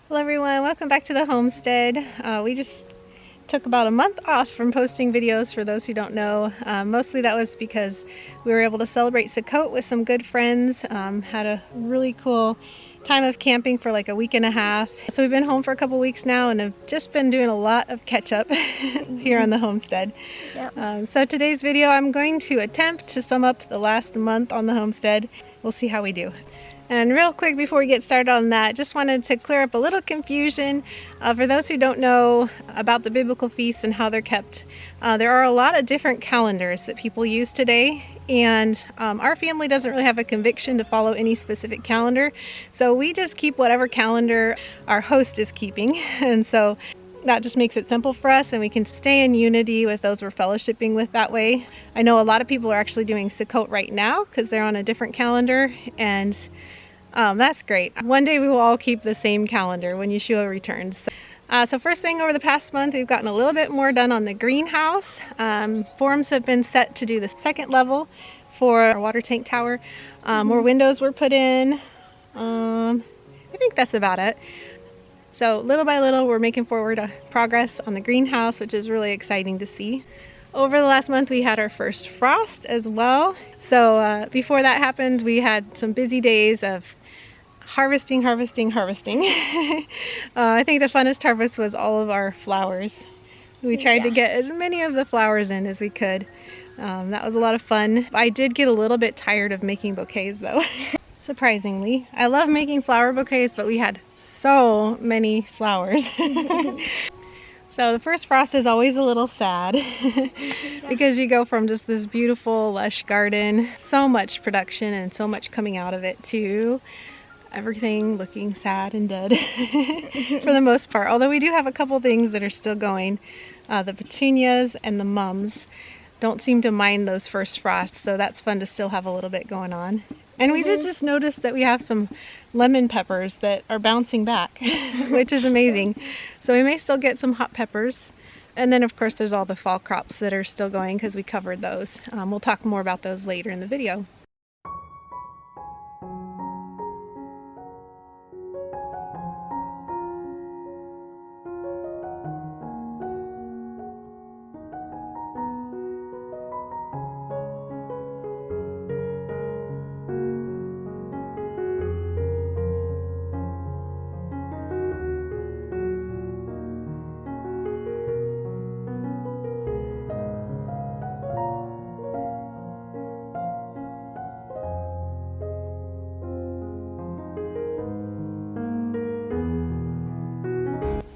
Hello everyone, welcome back to the homestead. We just took about a month off from posting videos for those who don't know. Mostly that was because we were able to celebrate Sukkot with some good friends. Had a really cool time of camping for like a week and a half. So we've been home for a couple weeks now and have just been doing a lot of catch up here on the homestead. Yep. So today's video I'm going to attempt to sum up the last month on the homestead. We'll see how we do. And real quick before we get started on that, just wanted to clear up a little confusion for those who don't know about the biblical feasts and how they're kept. There are a lot of different calendars that people use today, and our family doesn't really have a conviction to follow any specific calendar, so we just keep whatever calendar our host is keeping. And so that just makes it simple for us, and we can stay in unity with those we're fellowshipping with that way. I know a lot of people are actually doing Sukkot right now because they're on a different calendar, and that's great. One day we will all keep the same calendar when Yeshua returns. So first thing, over the past month we've gotten a little bit more done on the greenhouse. Forms have been set to do the second level for our water tank tower. More windows were put in. I think that's about it. So little by little we're making forward progress on the greenhouse, which is really exciting to see. Over the last month we had our first frost as well. So before that happened, we had some busy days of harvesting. I think the funnest harvest was all of our flowers. We tried to get as many of the flowers in as we could. That was a lot of fun. I did get a little bit tired of making bouquets though. Surprisingly. I love making flower bouquets, but we had so many flowers. So the first frost is always a little sad because you go from just this beautiful lush garden, so much production and so much coming out of it, to everything looking sad and dead for the most part. Although we do have a couple things that are still going. The petunias and the mums don't seem to mind those first frosts, so that's fun to still have a little bit going on. And we did just notice that we have some lemon peppers that are bouncing back, which is amazing. So we may still get some hot peppers. And then of course there's all the fall crops that are still going because we covered those. We'll talk more about those later in the video.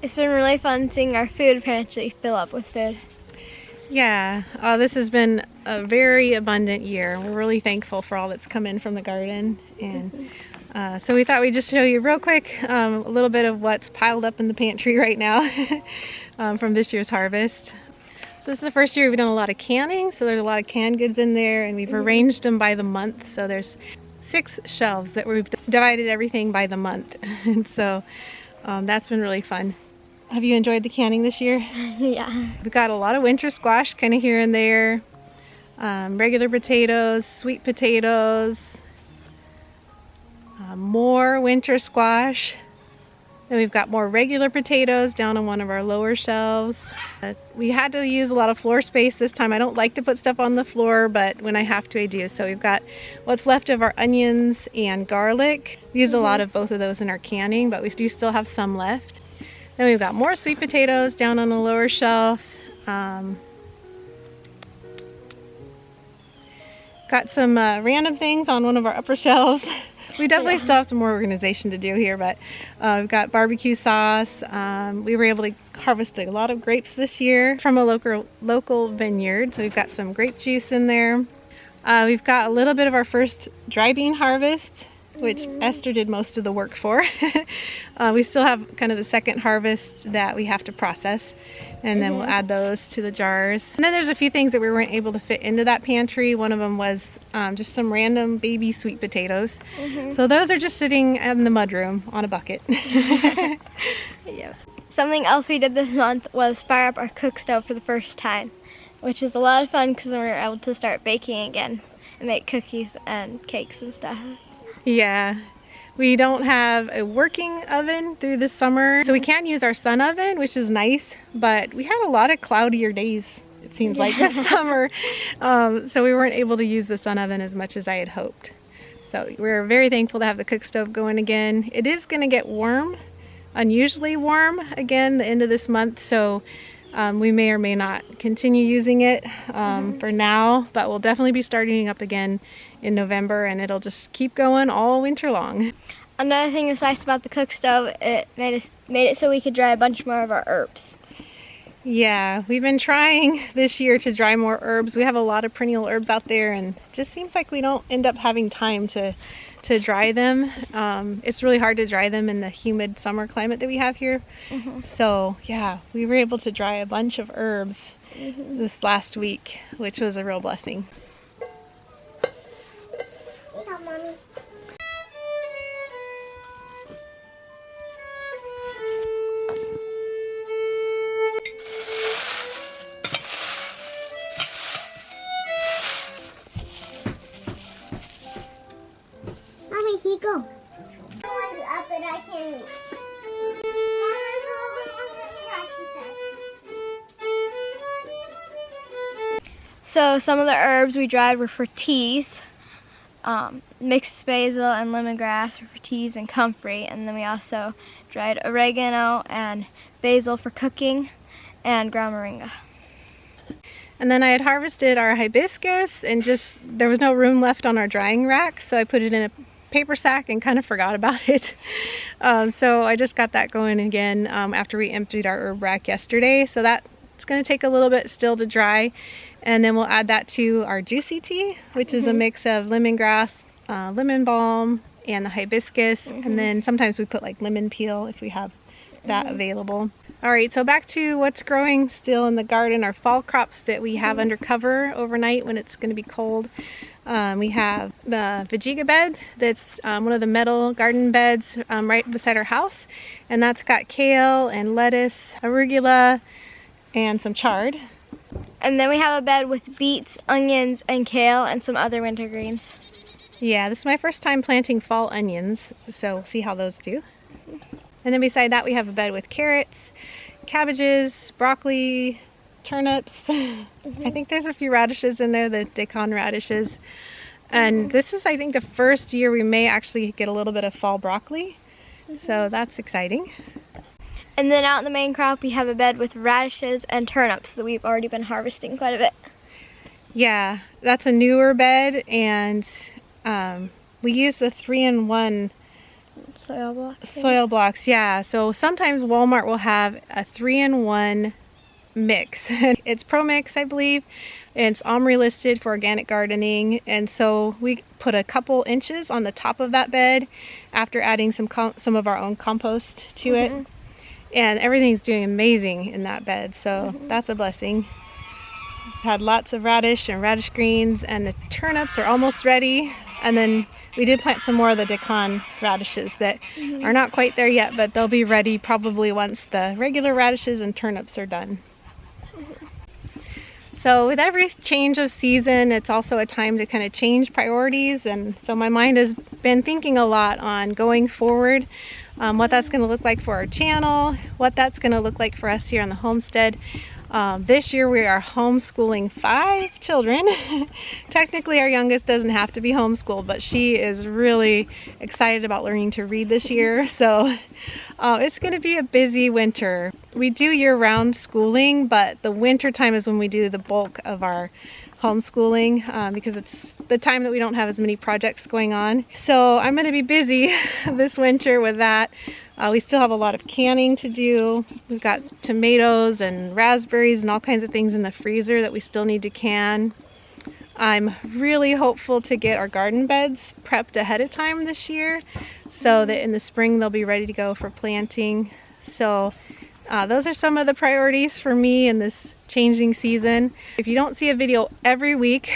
It's been really fun seeing our food pantry fill up with food. Yeah, this has been a very abundant year. We're really thankful for all that's come in from the garden. And so we thought we'd just show you real quick a little bit of what's piled up in the pantry right now from this year's harvest. So this is the first year we've done a lot of canning, so there's a lot of canned goods in there, and we've arranged them by the month. So there's 6 shelves that we've divided everything by the month. And so that's been really fun. Have you enjoyed the canning this year? Yeah. We've got a lot of winter squash kind of here and there. Regular potatoes, sweet potatoes, more winter squash. Then we've got more regular potatoes down on one of our lower shelves. We had to use a lot of floor space this time. I don't like to put stuff on the floor, but when I have to, I do. So we've got what's left of our onions and garlic. We use a lot of both of those in our canning, but we do still have some left. Then we've got more sweet potatoes down on the lower shelf. Got some random things on one of our upper shelves. We definitely still have some more organization to do here, but we've got barbecue sauce. We were able to harvest a lot of grapes this year from a local vineyard, so we've got some grape juice in there. We've got a little bit of our first dry bean harvest, which Esther did most of the work for. We still have kind of the second harvest that we have to process, and then we'll add those to the jars. And then there's a few things that we weren't able to fit into that pantry. One of them was just some random baby sweet potatoes. So those are just sitting in the mudroom on a bucket. Yeah. Something else we did this month was fire up our cook stove for the first time, which is a lot of fun because we were able to start baking again and make cookies and cakes and stuff. Yeah, We don't have a working oven through the summer, so we can use our sun oven, which is nice, but we had a lot of cloudier days, it seems like, this summer. So we weren't able to use the sun oven as much as I had hoped. So we're very thankful to have the cook stove going again. It is going to get warm, unusually warm again the end of this month, so we may or may not continue using it for now, but we'll definitely be starting up again in November, and it'll just keep going all winter long. Another thing that's nice about the cook stove, it made it so we could dry a bunch more of our herbs. Yeah, we've been trying this year to dry more herbs. We have a lot of perennial herbs out there, and it just seems like we don't end up having time to dry them. It's really hard to dry them in the humid summer climate that we have here. So yeah, we were able to dry a bunch of herbs this last week, which was a real blessing. Mommy. Mommy, here you go. One's up and I can reach. So some of the herbs we dried were for teas. Mixed basil and lemongrass for teas and comfrey, and then we also dried oregano and basil for cooking, and ground moringa. And then I had harvested our hibiscus, and there was no room left on our drying rack, so I put it in a paper sack and kind of forgot about it. So I just got that going again after we emptied our herb rack yesterday. So that's going to take a little bit still to dry, and then we'll add that to our juicy tea, which is a mix of lemongrass, lemon balm, and the hibiscus, and then sometimes we put like lemon peel if we have that available. All right, so back to what's growing still in the garden, our fall crops that we have under cover overnight when it's going to be cold. We have the Vejiga bed that's one of the metal garden beds right beside our house, and that's got kale and lettuce, arugula, and some chard. And then we have a bed with beets, onions, and kale, and some other winter greens. Yeah, this is my first time planting fall onions, so we'll see how those do. And then beside that we have a bed with carrots, cabbages, broccoli, turnips. I think there's a few radishes in there, the daikon radishes. And this is, I think, the first year we may actually get a little bit of fall broccoli. So that's exciting. And then out in the main crop we have a bed with radishes and turnips that we've already been harvesting quite a bit. Yeah, that's a newer bed, and we use the 3-in-1 soil blocks. Yeah, so sometimes Walmart will have a 3-in-1 mix. It's Pro Mix, I believe, and it's OMRI listed for organic gardening, and so we put a couple inches on the top of that bed after adding some of our own compost to it, and everything's doing amazing in that bed, so that's a blessing. Had lots of radish and radish greens, and the turnips are almost ready, and then we did plant some more of the daikon radishes that are not quite there yet, but they'll be ready probably once the regular radishes and turnips are done. So with every change of season, it's also a time to kind of change priorities, and so my mind has been thinking a lot on going forward, what that's going to look like for our channel, what that's going to look like for us here on the homestead. This year we are homeschooling 5 children. Technically our youngest doesn't have to be homeschooled, but she is really excited about learning to read this year. So it's going to be a busy winter. We do year-round schooling, but the winter time is when we do the bulk of our homeschooling because it's the time that we don't have as many projects going on. So I'm going to be busy this winter with that. We still have a lot of canning to do. We've got tomatoes and raspberries and all kinds of things in the freezer that we still need to can. I'm really hopeful to get our garden beds prepped ahead of time this year so that in the spring they'll be ready to go for planting. So those are some of the priorities for me in this changing season. If you don't see a video every week,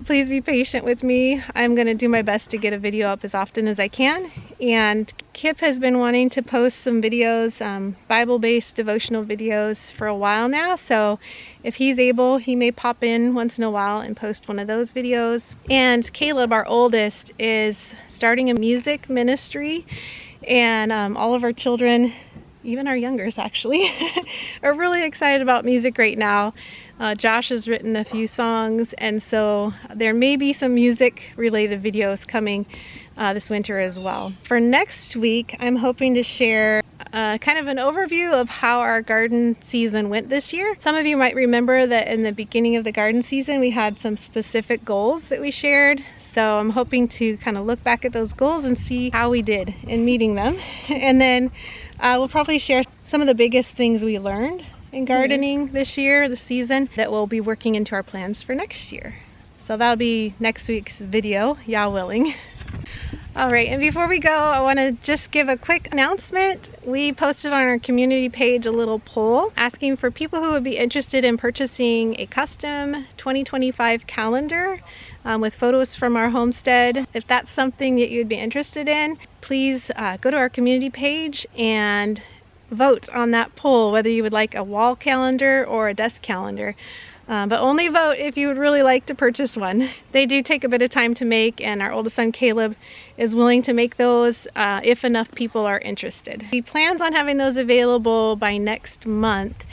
Please be patient with me. I'm going to do my best to get a video up as often as I can. And Kip has been wanting to post some videos, Bible-based devotional videos for a while now. So if he's able, he may pop in once in a while and post one of those videos. And Caleb, our oldest, is starting a music ministry. And all of our children, even our youngers actually, are really excited about music right now. Josh has written a few songs, and so there may be some music related videos coming this winter as well. For next week, I'm hoping to share kind of an overview of how our garden season went this year. Some of you might remember that in the beginning of the garden season we had some specific goals that we shared. So I'm hoping to kind of look back at those goals and see how we did in meeting them. And then we'll probably share some of the biggest things we learned in gardening this year, this season, that we'll be working into our plans for next year. So that'll be next week's video, Yah willing. All right, and before we go, I want to just give a quick announcement. We posted on our community page a little poll asking for people who would be interested in purchasing a custom 2025 calendar with photos from our homestead. If that's something that you'd be interested in, please go to our community page and vote on that poll, whether you would like a wall calendar or a desk calendar. But only vote if you would really like to purchase one. They do take a bit of time to make, and our oldest son Caleb is willing to make those if enough people are interested. He plans on having those available by next month,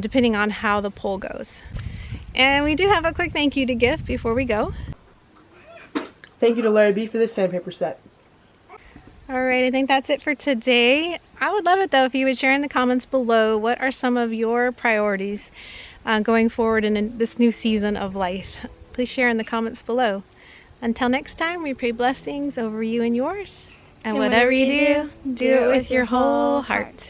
depending on how the poll goes. And we do have a quick thank you to give before we go. Thank you to Larry B for this sandpaper set. Alright, I think that's it for today. I would love it though if you would share in the comments below what are some of your priorities going forward in this new season of life. Please share in the comments below. Until next time, we pray blessings over you and yours. And whatever you do, do it with your whole heart.